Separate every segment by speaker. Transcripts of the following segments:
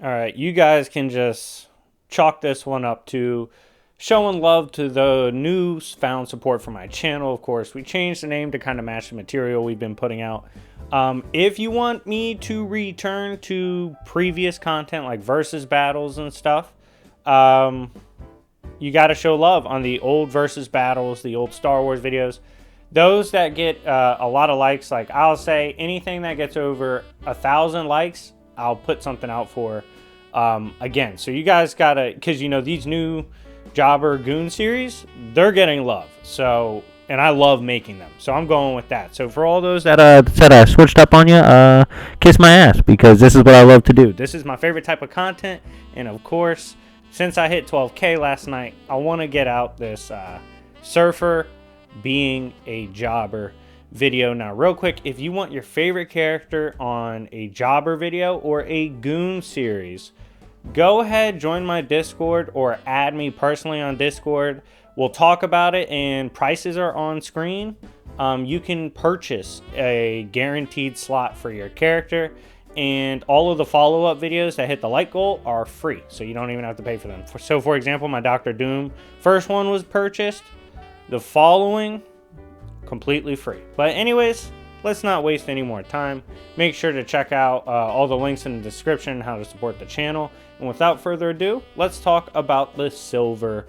Speaker 1: Alright, you guys can just chalk this one up to showing love to the newfound support for my channel. Of course, we changed the name to kind of match the material we've been putting out. If you want me to return to previous content like versus battles and stuff, you got to show love on the old versus battles, the old Star Wars videos. Those that get a lot of likes, like I'll say anything that gets over 1,000 likes, I'll put something out for again. So you guys gotta, because you know these new Jobber Goon series, they're getting love. So, and I love making them, so I'm going with that. So for all those that said I switched up on you, kiss my ass, because this is what I love to do. This is my favorite type of content, and of course, since I hit 12K last night, I want to get out this Surfer being a jobber video. Now real quick, if you want your favorite character on a jobber video or a goon series, go ahead, join my Discord or add me personally on Discord. We'll talk about it, and prices are on screen. You can purchase a guaranteed slot for your character, and all of the follow-up videos that hit the like goal are free, so you don't even have to pay for them. So for example, my Dr. Doom first one was purchased, the following completely free. But anyways, let's not waste any more time. Make sure to check out all the links in the description, how to support the channel. And without further ado, let's talk about the Silver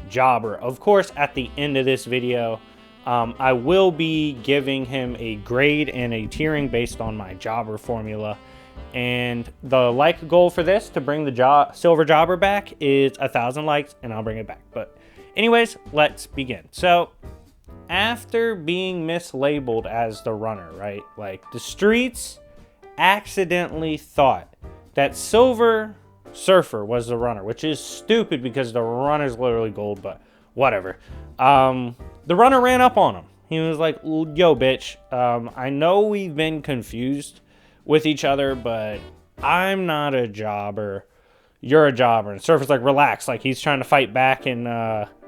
Speaker 1: Jobber. Of course, at the end of this video, I will be giving him a grade and a tiering based on my jobber formula. And the like goal for this to bring the Silver Jobber back is 1,000 likes, and I'll bring it back. But anyways, let's begin. So after being mislabeled as the runner, right? Like the streets accidentally thought that Silver Surfer was the runner, which is stupid because the runner's literally gold, but whatever. The runner ran up on him. He was like, yo, bitch, I know we've been confused with each other, but I'm not a jobber. You're a jobber. And Surfer's like, relax. Like he's trying to fight back, and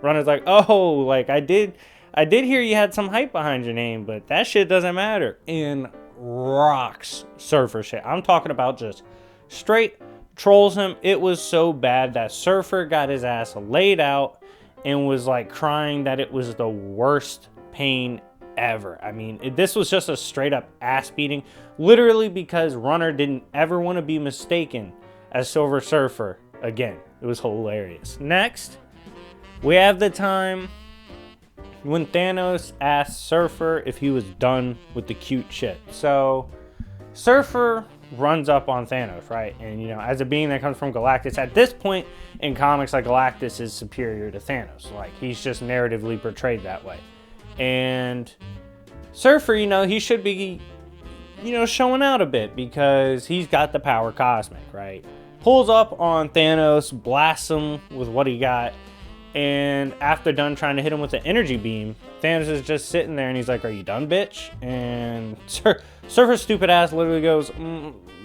Speaker 1: runner's like, oh, like I did hear you had some hype behind your name, but that shit doesn't matter. And rocks Surfer shit. I'm talking about just straight trolls him. It was so bad that Surfer got his ass laid out and was like crying that it was the worst pain ever. I mean, this was just a straight up ass beating, literally, because Runner didn't ever want to be mistaken as Silver Surfer again. It was hilarious. Next, we have the time when Thanos asked Surfer if he was done with the cute shit. So Surfer runs up on Thanos, right? And you know, as a being that comes from Galactus, at this point in comics, like Galactus is superior to Thanos. Like he's just narratively portrayed that way. And Surfer, you know, he should be, you know, showing out a bit because he's got the power cosmic, right? Pulls up on Thanos, blasts him with what he got. And after done trying to hit him with the energy beam, Thanos is just sitting there and he's like, are you done, bitch? And Surfer's stupid ass literally goes,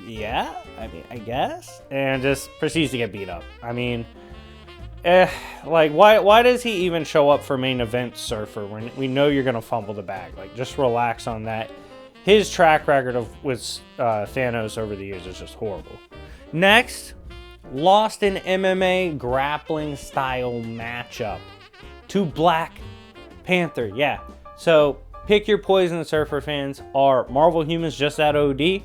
Speaker 1: yeah, I mean, I guess. And just proceeds to get beat up. I mean, like, why does he even show up for main event, Surfer, when we know you're going to fumble the bag? Like, just relax on that. His track record with Thanos over the years is just horrible. Next, lost in MMA grappling style matchup to Black Panther. Yeah, so pick your poison, Surfer fans. Are Marvel humans just that OD,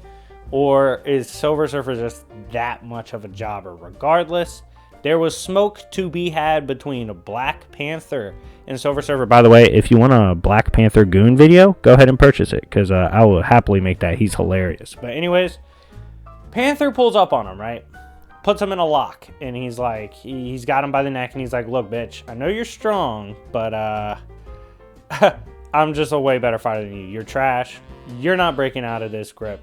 Speaker 1: or is Silver Surfer just that much of a jobber? Regardless, there was smoke to be had between Black Panther and Silver Surfer. By the way, if you want a Black Panther goon video, go ahead and purchase it, because I will happily make that. He's hilarious. But anyways, Panther pulls up on him, right? Puts him in a lock, and he's like, he's got him by the neck, and he's like, look, bitch, I know you're strong, but I'm just a way better fighter than you. You're trash. You're not breaking out of this grip.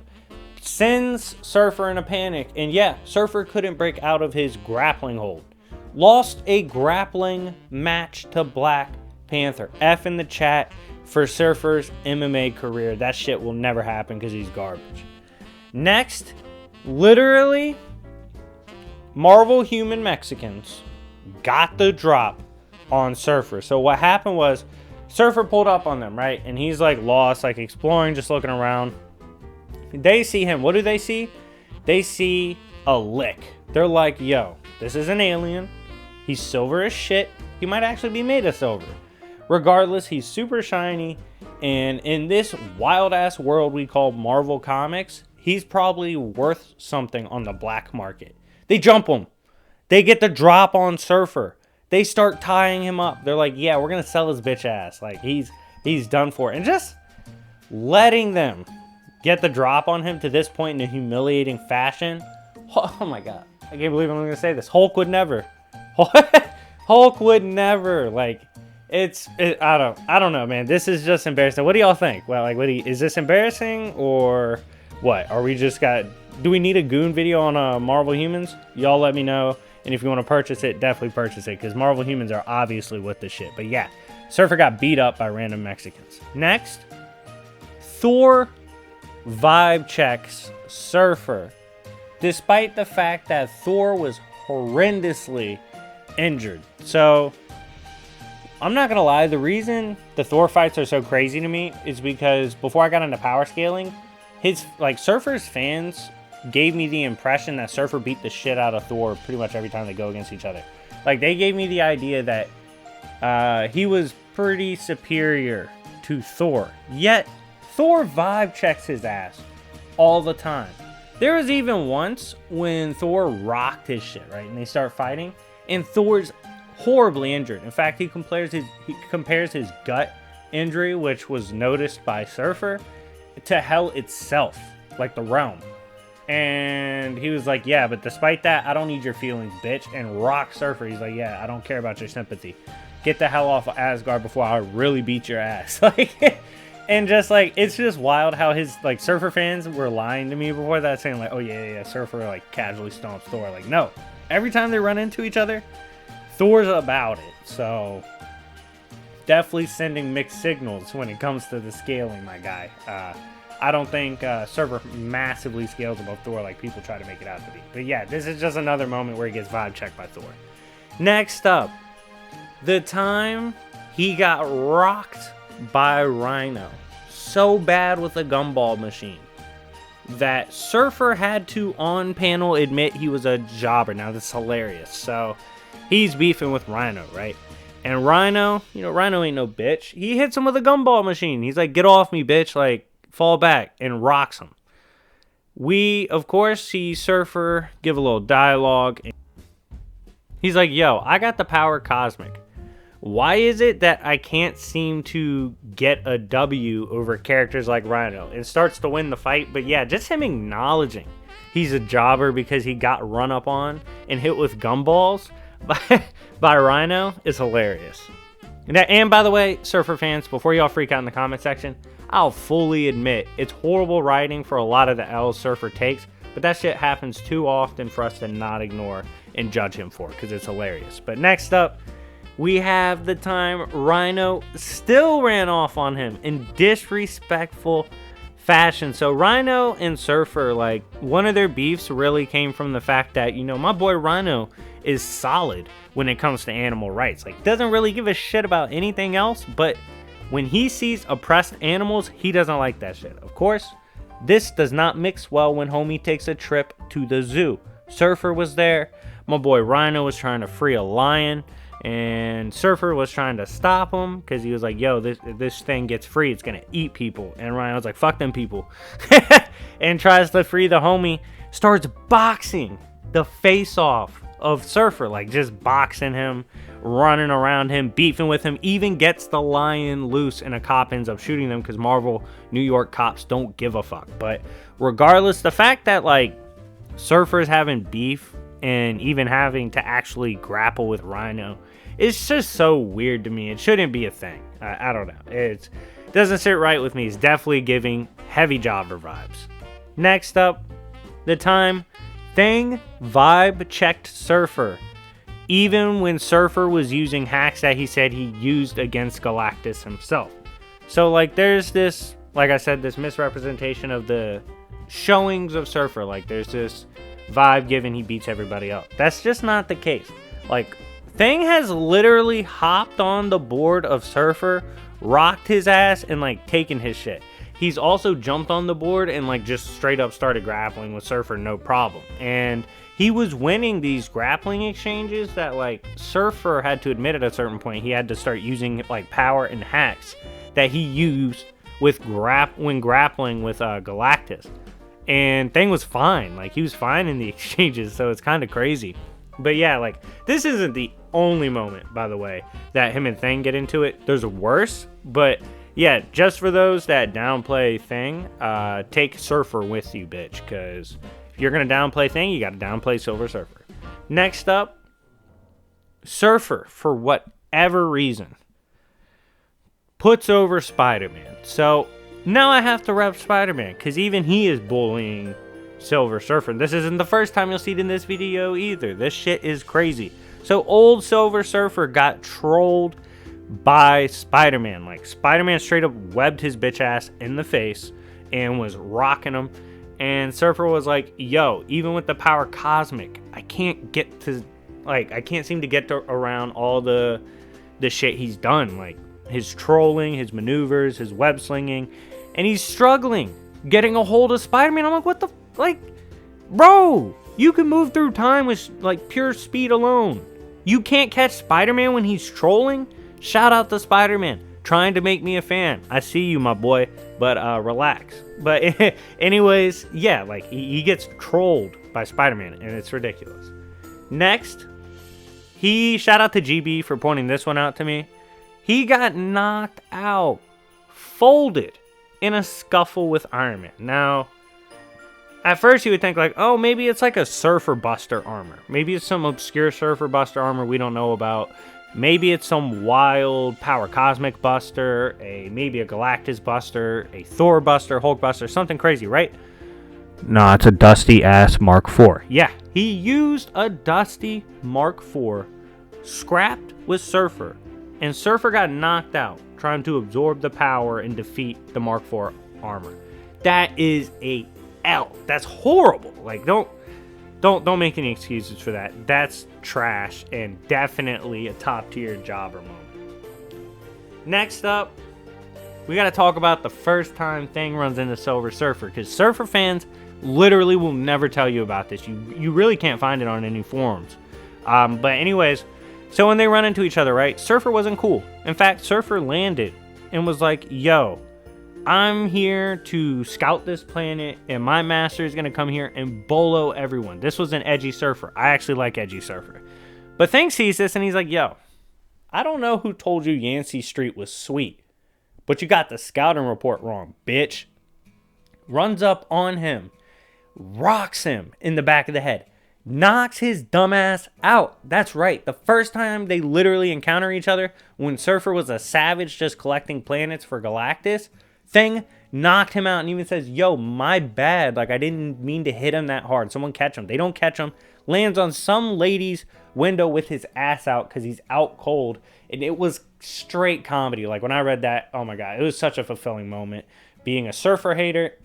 Speaker 1: Sends Surfer in a panic, and yeah, Surfer couldn't break out of his grappling hold. Lost a grappling match to Black Panther. F in the chat for Surfer's MMA career. That shit will never happen because he's garbage. Next, literally Marvel Human Mexicans got the drop on Surfer. So what happened was Surfer pulled up on them, right? And he's like lost, like exploring, just looking around. They see him. What do they see? They see a lick. They're like, yo, this is an alien. He's silver as shit. He might actually be made of silver. Regardless, he's super shiny. And in this wild ass world we call Marvel Comics, he's probably worth something on the black market. They jump him. They get the drop on Surfer. They start tying him up. They're like, yeah, we're going to sell his bitch ass. Like, he's done for. And just letting them get the drop on him to this point in a humiliating fashion. Oh my God. I can't believe I'm going to say this. Hulk would never. Hulk would never. Like, I don't know, man. This is just embarrassing. What do y'all think? Well, like, is this embarrassing or what? Are we just do we need a goon video on Marvel Humans? Y'all let me know. And if you want to purchase it, definitely purchase it. Because Marvel Humans are obviously with the shit. But yeah, Surfer got beat up by random Mexicans. Next, Thor vibe checks Surfer. Despite the fact that Thor was horrendously injured. So, I'm not going to lie. The reason the Thor fights are so crazy to me is because before I got into power scaling, Surfer's fans gave me the impression that Surfer beat the shit out of Thor pretty much every time they go against each other. Like, they gave me the idea that he was pretty superior to Thor. Yet, Thor vibe checks his ass all the time. There was even once when Thor rocked his shit, right? And they start fighting, and Thor's horribly injured. In fact, he compares his gut injury, which was noticed by Surfer, to hell itself, like the realm. And he was like, yeah, but despite that, I don't need your feelings, bitch. And rock Surfer. He's like, yeah, I don't care about your sympathy. Get the hell off of Asgard before I really beat your ass. And just like, it's just wild how his like Surfer fans were lying to me before that, saying like, oh yeah, Surfer like casually stomps Thor. Like, no, every time they run into each other, Thor's about it. So definitely sending mixed signals when it comes to the scaling, my guy. I don't think Surfer massively scales above Thor like people try to make it out to be. But yeah, this is just another moment where he gets vibe checked by Thor. Next up, the time he got rocked by Rhino so bad with a gumball machine that Surfer had to on panel admit he was a jobber. Now this is hilarious. So he's beefing with Rhino, right? And Rhino, Rhino ain't no bitch. He hits him with a gumball machine. He's like, get off me, bitch. Like, fall back, and rocks him. We, of course, see Surfer give a little dialogue. He's like, yo, I got the power cosmic. Why is it that I can't seem to get a W over characters like Rhino? And starts to win the fight. But yeah, just him acknowledging he's a jobber because he got run up on and hit with gumballs by Rhino is hilarious. And by the way, Surfer fans, before y'all freak out in the comment section, I'll fully admit it's horrible writing for a lot of the L's Surfer takes, but that shit happens too often for us to not ignore and judge him for, because it's hilarious. But next up, we have the time Rhino still ran off on him in disrespectful fashion. So Rhino and Surfer, like, one of their beefs really came from the fact that, my boy Rhino is solid when it comes to animal rights. Like, doesn't really give a shit about anything else, but when he sees oppressed animals, he doesn't like that shit. Of course, this does not mix well when homie takes a trip to the zoo. Surfer was there. My boy Rhino was trying to free a lion, and Surfer was trying to stop him because he was like, yo, this thing gets free. It's going to eat people. And Rhino was like, fuck them people. And tries to free the homie. Starts boxing the face off of Surfer. Like, just boxing him, running around him, beefing with him, even gets the lion loose, and a cop ends up shooting them because Marvel New York cops don't give a fuck. But regardless, the fact that like Surfer's having beef and even having to actually grapple with Rhino, it's just so weird to me. It shouldn't be a thing. I don't know. It doesn't sit right with me. It's definitely giving heavy jobber vibes. Next up, the time Thing vibe checked Surfer, even when Surfer was using hacks that he said he used against Galactus himself. So like there's this, like I said, this misrepresentation of the showings of Surfer. Like there's this vibe given he beats everybody up. That's just not the case. Like, Thing has literally hopped on the board of Surfer, rocked his ass, and like taken his shit. He's also jumped on the board and like just straight up started grappling with Surfer, no problem. And he was winning these grappling exchanges that like Surfer had to admit at a certain point he had to start using like power and hacks that he used with when grappling with Galactus. And Thing was fine. Like, he was fine in the exchanges, so it's kind of crazy. But yeah, like, this isn't the only moment, by the way, that him and Thing get into it. There's worse, but yeah, just for those that downplay Thing, take Surfer with you, bitch, because if you're going to downplay Thing, you got to downplay Silver Surfer. Next up, Surfer, for whatever reason, puts over Spider-Man. So now I have to rep Spider-Man, because even he is bullying Silver Surfer. This isn't the first time you'll see it in this video either. This shit is crazy. So old Silver Surfer got trolled by Spider-Man. Like, Spider-Man straight up webbed his bitch ass in the face and was rocking him. And Surfer was like, yo, even with the power cosmic, I can't get to, like, I can't seem to get around all the shit he's done. Like, his trolling, his maneuvers, his web slinging. And he's struggling getting a hold of Spider-Man. I'm like, what the, like, bro, you can move through time with, like, pure speed alone. You can't catch Spider-Man when he's trolling? Shout out to Spider-Man, trying to make me a fan. I see you, my boy, but relax. But anyways, yeah, like, he gets trolled by Spider-Man, and it's ridiculous. Next, shout out to GB for pointing this one out to me. He got knocked out, folded in a scuffle with Iron Man. Now, at first you would think like, oh, maybe it's like a Surfer Buster armor. Maybe it's some obscure Surfer Buster armor we don't know about. Maybe it's some wild Power Cosmic Buster, maybe a Galactus Buster, a Thor Buster, Hulk Buster, something crazy, right? Nah, it's a dusty ass Mark IV. Yeah, he used a dusty Mark IV, scrapped with Surfer, and Surfer got knocked out trying to absorb the power and defeat the Mark IV armor. That is a L. That's horrible. Like, don't make any excuses for that. That's trash and definitely a top tier jobber moment. Next up, we got to talk about the first time Thing runs into Silver Surfer, because Surfer fans literally will never tell you about this. You really can't find it on any forums. But anyways, so when they run into each other, right, Surfer wasn't cool. In fact, Surfer landed and was like, yo, I'm here to scout this planet, and my master is going to come here and bolo everyone. This was an edgy Surfer. I actually like edgy Surfer. But Thing sees this, and he's like, yo, I don't know who told you Yancey Street was sweet, but you got the scouting report wrong, bitch. Runs up on him, rocks him in the back of the head, knocks his dumbass out. That's right. The first time they literally encounter each other, when Surfer was a savage just collecting planets for Galactus, Thing knocked him out and even says, yo, my bad. Like, I didn't mean to hit him that hard. Someone catch him. They don't catch him. Lands on some lady's window with his ass out because he's out cold. And it was straight comedy. Like, when I read that, oh my God, it was such a fulfilling moment. Being a Surfer hater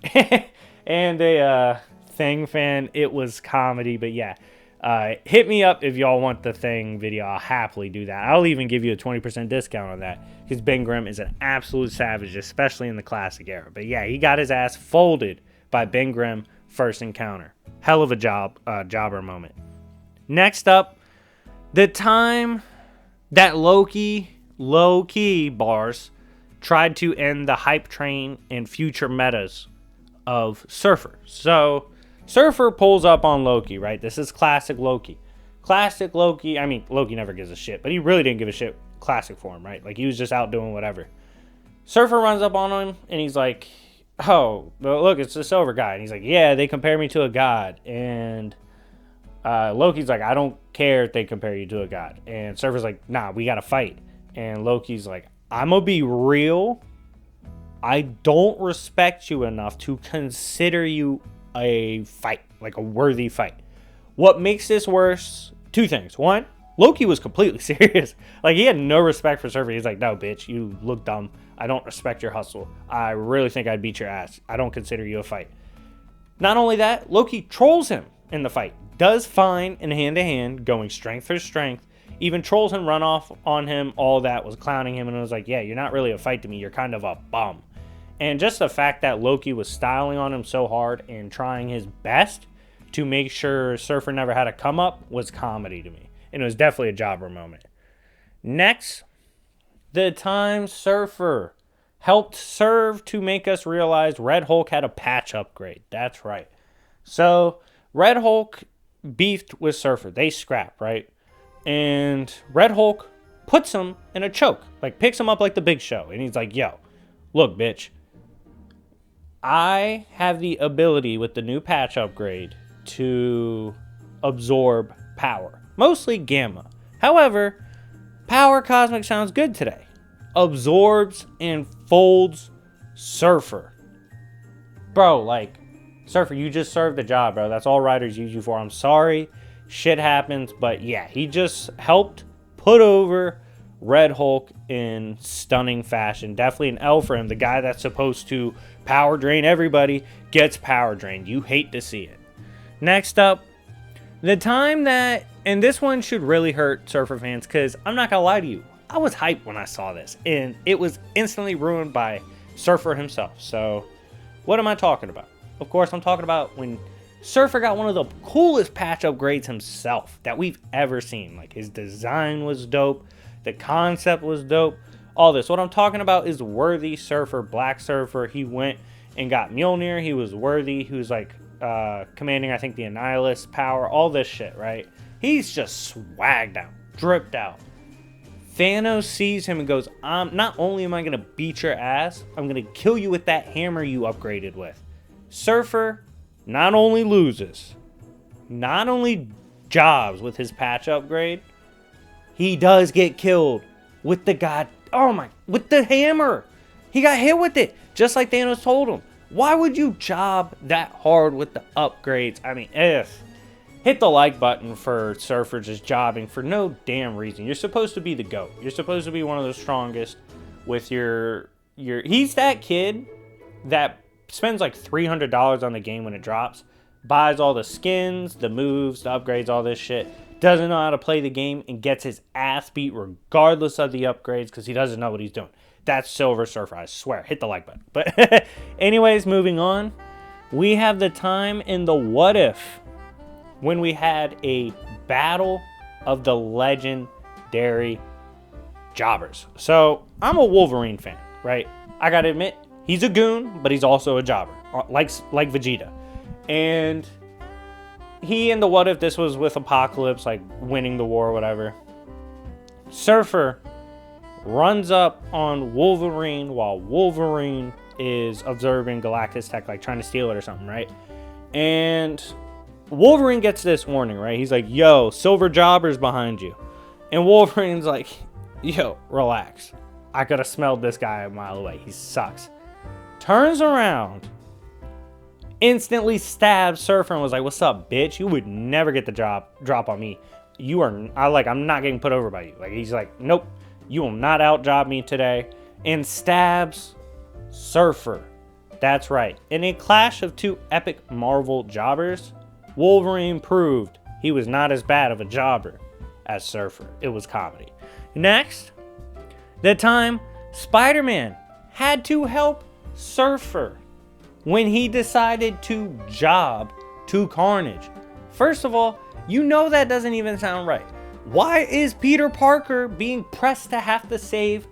Speaker 1: and a Thing fan, it was comedy. But yeah, hit me up if y'all want the Thing video. I'll happily do that. I'll even give you a 20% discount on that, because Ben Grimm is an absolute savage, especially in the classic era. But yeah, he got his ass folded by Ben Grimm first encounter. Hell of a jobber moment. Next up, the time that Loki, low-key bars, tried to end the hype train and future metas of Surfer. So Surfer pulls up on Loki, right? This is classic Loki. Classic Loki, I mean, Loki never gives a shit, but he really didn't give a shit classic form, right? Like, he was just out doing whatever. Surfer runs up on him, and he's like, oh, look, it's the Silver guy. And he's like, yeah, they compare me to a god. And Loki's like, I don't care if they compare you to a god. And Surfer's like, nah, we got to fight. And Loki's like, I'm going to be real. I don't respect you enough to consider you a fight, like a worthy fight. What makes this worse? Two things. One, Loki was completely serious. Like, he had no respect for Surfer. He's like, no, bitch, you look dumb. I don't respect your hustle. I really think I'd beat your ass. I don't consider you a fight. Not only that, Loki trolls him in the fight. Does fine in hand-to-hand, going strength for strength. Even trolls him, run off on him, all that, was clowning him, and was like, yeah, you're not really a fight to me. You're kind of a bum. And just the fact that Loki was styling on him so hard and trying his best to make sure Surfer never had a come up was comedy to me. And it was definitely a jobber moment. Next, the time Surfer helped serve to make us realize Red Hulk had a patch upgrade. That's right. So Red Hulk beefed with Surfer. They scrap, right? And Red Hulk puts him in a choke. Like, picks him up like the Big Show. And he's like, yo, look, bitch. I have the ability with the new patch upgrade to absorb power. Mostly gamma. However, power cosmic sounds good today. Absorbs and folds Surfer. Bro, like, Surfer, you just served the job, bro. That's all writers use you for. I'm sorry. Shit happens. But yeah, he just helped put over Red Hulk in stunning fashion. Definitely an L for him. The guy that's supposed to power drain everybody gets power drained. You hate to see it. Next up, the time that, and this one should really hurt Surfer fans, because I'm not going to lie to you, I was hyped when I saw this, and it was instantly ruined by Surfer himself. So, what am I talking about? Of course, I'm talking about when Surfer got one of the coolest patch upgrades himself that we've ever seen. Like, his design was dope, the concept was dope, all this. What I'm talking about is Worthy Surfer, Black Surfer. He went and got Mjolnir. He was worthy. He was like commanding, I think, the Annihilus power, all this shit, right? He's just swagged out, dripped out. Thanos sees him and goes, not only am I going to beat your ass, I'm going to kill you with that hammer you upgraded with. Surfer not only loses, not only jobs with his patch upgrade, he does get killed with the with the hammer. He got hit with it, just like Thanos told him. Why would you job that hard with the upgrades? I mean, hit the like button for Surfer just jobbing for no damn reason. You're supposed to be the GOAT. You're supposed to be one of the strongest with your he's that kid that spends like $300 on the game when it drops, buys all the skins, the moves, the upgrades, all this shit, doesn't know how to play the game, and gets his ass beat regardless of the upgrades because he doesn't know what he's doing. That's Silver Surfer, I swear. Hit the like button. But anyways, moving on. We have the time in the What If when we had a battle of the legendary jobbers. So, I'm a Wolverine fan, right? I gotta admit, he's a goon, but he's also a jobber, like Vegeta. And he in the What If, this was with Apocalypse, like winning the war or whatever. Surfer runs up on Wolverine while Wolverine is observing Galactus tech, like trying to steal it or something, right? And Wolverine gets this warning, right? He's like, yo, Silver Jobber's behind you. And Wolverine's like, yo, relax. I could have smelled this guy a mile away. He sucks. Turns around, instantly stabs Surfer and was like, what's up, bitch? You would never get the drop on me. I'm not getting put over by you. Like, he's like, nope, you will not outjob me today. And stabs Surfer. That's right. In a clash of two epic Marvel jobbers, Wolverine proved he was not as bad of a jobber as Surfer. It was comedy. Next, the time Spider-Man had to help Surfer when he decided to job to Carnage. First of all, you know that doesn't even sound right. Why is Peter Parker being pressed to have to save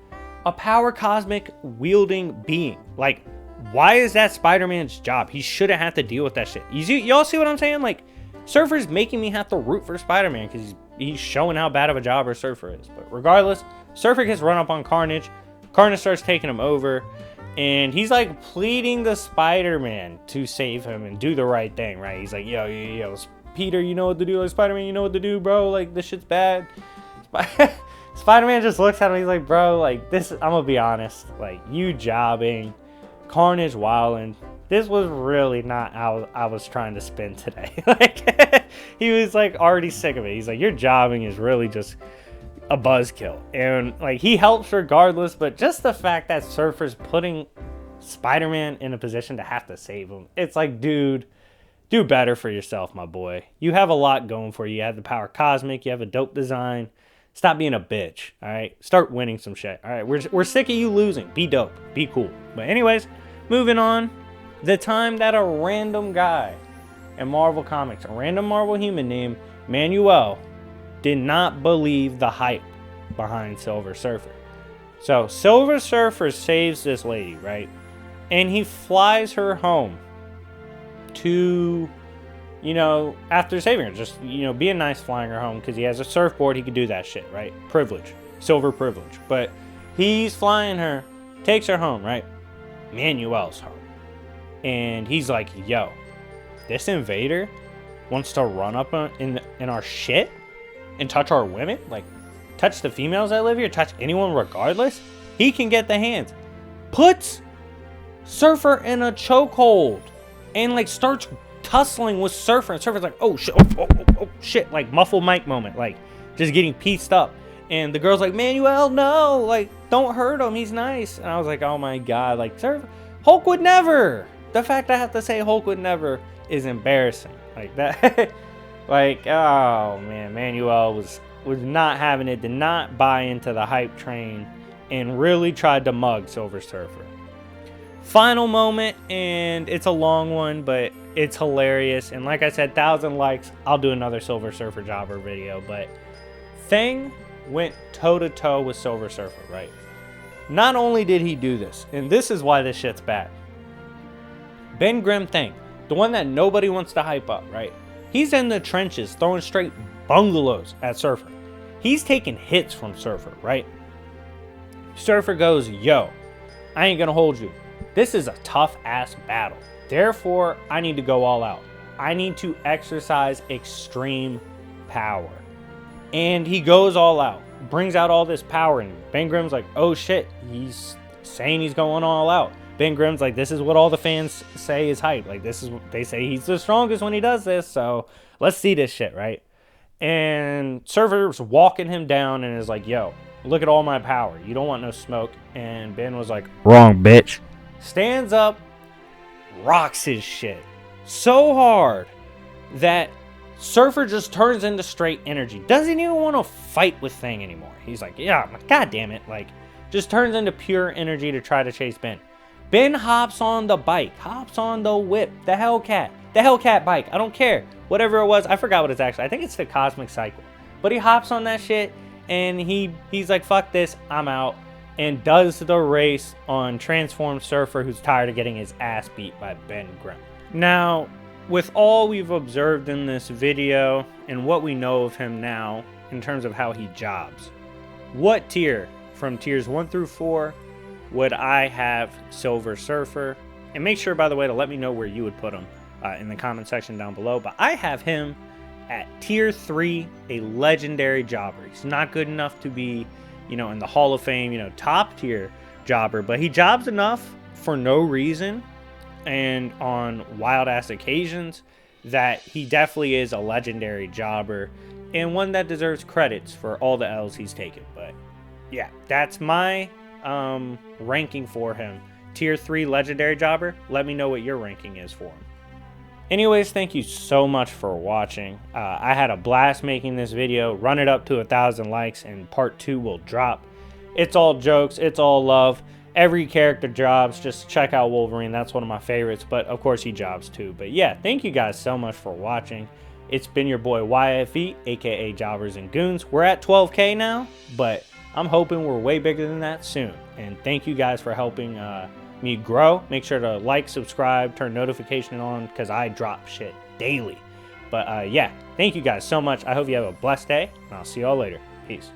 Speaker 1: a power cosmic wielding being? Like, why is that Spider-Man's job? He shouldn't have to deal with that shit. Y'all see what I'm saying? Like, Surfer's making me have to root for Spider-Man because he's showing how bad of a jobber Surfer is. But regardless, Surfer gets run up on Carnage. Carnage starts taking him over. And he's like pleading to Spider-Man to save him and do the right thing, right? He's like, yo, Peter, you know what to do. Like, Spider-Man, you know what to do, bro. Like, this shit's bad. Spider-Man just looks at him. He's like, bro, like, this, I'm going to be honest. Like, you jobbing, Carnage wilding. This was really not how I was trying to spin today. Like, he was, like, already sick of it. He's like, your jobbing is really just a buzzkill. And, like, he helps regardless. But just the fact that Surfer's putting Spider-Man in a position to have to save him. It's like, dude, Do better for yourself, my boy. You have a lot going for you. You have the power cosmic. You have a dope design. Stop being a bitch, all right? Start winning some shit, all right? We're sick of you losing. Be dope. Be cool. But anyways, moving on. The time that a random guy in Marvel Comics, a random Marvel human named Manuel, did not believe the hype behind Silver Surfer. So Silver Surfer saves this lady, right? And he flies her home to, after saving her, just, being nice, flying her home, because he has a surfboard, he could do that shit, right? Privilege. Silver privilege. But he's flying her, takes her home, right? Manuel's home. And he's like, yo, this invader wants to run up in our shit and touch our women? Like, touch the females that live here? Touch anyone regardless? He can get the hands. Puts Surfer in a chokehold and, like, starts tussling with Surfer. And Surfer's like, oh, shit, oh, shit. Like, muffled mic moment. Like, just getting pieced up. And the girl's like, Manuel, no. Like, don't hurt him. He's nice. And I was like, oh, my God. Like, Surfer, Hulk would never. The fact I have to say Hulk would never is embarrassing. Like, that. Like, oh, man. Manuel was not having it. Did not buy into the hype train. And really tried to mug Silver Surfer. Final moment, and it's a long one, but it's hilarious. And like I said, 1,000 likes, I'll do another Silver Surfer jobber video. But Thing went toe-to-toe with Silver Surfer, right? Not only did he do this, and this is why this shit's bad. Ben Grimm Thing, the one that nobody wants to hype up, right? He's in the trenches throwing straight bungalows at Surfer. He's taking hits from Surfer, right? Surfer goes, yo, I ain't gonna hold you. This is a tough-ass battle. Therefore, I need to go all out. I need to exercise extreme power. And he goes all out. Brings out all this power. And Ben Grimm's like, oh shit. He's saying he's going all out. Ben Grimm's like, this is what all the fans say is hype. Like, this is what they say he's the strongest when he does this. So, let's see this shit, right? And Surfer's walking him down and is like, yo, look at all my power. You don't want no smoke. And Ben was like, wrong, bitch. Stands up, rocks his shit so hard that Surfer just turns into straight energy. Doesn't even want to fight with Thing anymore. He's like, yeah, god damn it. Like, just turns into pure energy to try to chase Ben. Ben hops on the bike, hops on the whip, the Hellcat bike. I don't care. Whatever it was, I forgot what it's actually. I think it's the Cosmic Cycle. But he hops on that shit and he's like, fuck this, I'm out. And does the race on Transformed Surfer, who's tired of getting his ass beat by Ben Grimm. Now, with all we've observed in this video and what we know of him now in terms of how he jobs, what tier from tiers 1 through 4 would I have Silver Surfer? And make sure, by the way, to let me know where you would put him in the comment section down below. But I have him at tier 3, a legendary jobber. He's not good enough to be, in the Hall of Fame, top tier jobber, but he jobs enough for no reason and on wild ass occasions that he definitely is a legendary jobber and one that deserves credits for all the L's he's taken. But yeah, that's my ranking for him. Tier 3 legendary jobber. Let me know what your ranking is for him. Anyways, thank you so much for watching. I had a blast making this video. Run it up to 1,000 likes and part 2 will drop. It's all jokes. It's all love. Every character jobs. Just check out Wolverine. That's one of my favorites. But of course he jobs too. But yeah, thank you guys so much for watching. It's been your boy YFE, aka Jobbers and Goons. We're at 12K now, but I'm hoping we're way bigger than that soon. And thank you guys for helping me grow. Make sure to like, subscribe, turn notification on, because I drop shit daily. But yeah, thank you guys so much. I hope you have a blessed day, and I'll see y'all later. Peace.